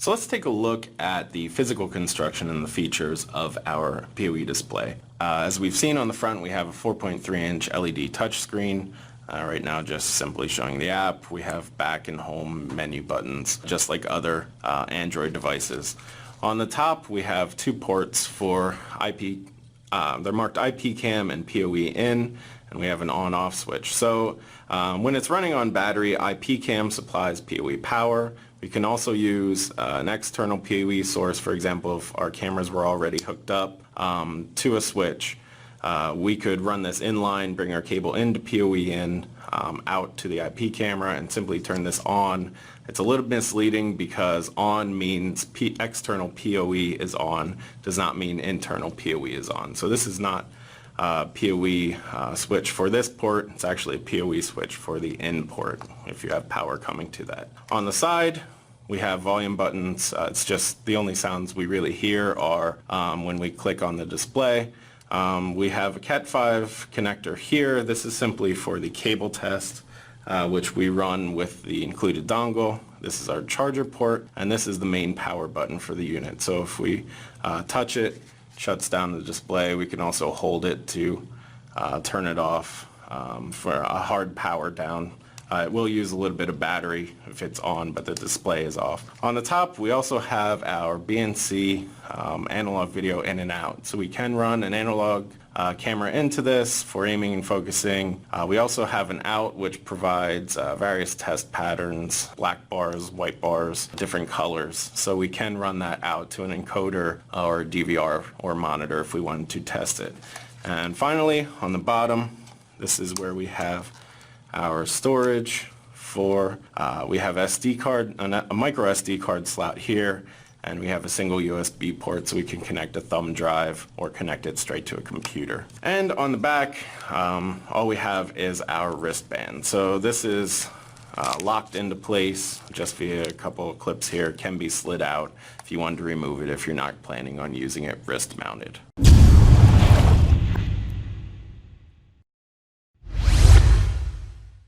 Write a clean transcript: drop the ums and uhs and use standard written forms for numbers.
So let's take a look at the physical construction and the features of our PoE display. As we've seen on the front, we have a 4.3-inch LED touchscreen. Right now just simply showing the app. We have back and home menu buttons, just like other Android devices. On the top, we have two ports for IP. They're marked IP cam and PoE in, and we have an on-off switch. So when it's running on battery, IP cam supplies PoE power. We can also use an external PoE source. For example, if our cameras were already hooked up to a switch, we could run this inline, bring our cable into PoE in, out to the IP camera, and simply turn this on. It's a little misleading because on means external PoE is on, does not mean internal PoE is on. So this is not a PoE switch for this port. It's actually a PoE switch for the in port if you have power coming to that. On the side, we have volume buttons. It's just the only sounds we really hear are when we click on the display. We have a Cat5 connector here. This is simply for the cable test, which we run with the included dongle. This is our charger port, and this is the main power button for the unit. So if we touch it, shuts down the display. We can also hold it to turn it off for a hard power down. It will use a little bit of battery if it's on, but the display is off. On the top, we also have our BNC analog video in and out. So we can run an analog camera into this for aiming and focusing. We also have an out which provides various test patterns, black bars, white bars, different colors. So we can run that out to an encoder or DVR or monitor if we wanted to test it. And finally, on the bottom, this is where we have our storage for, we have SD card, a micro SD card slot here, and we have a single USB port so we can connect a thumb drive or connect it straight to a computer. And on the back, all we have is our wristband. So this is locked into place just via a couple of clips here. It can be slid out if you want to remove it if you're not planning on using it wrist mounted.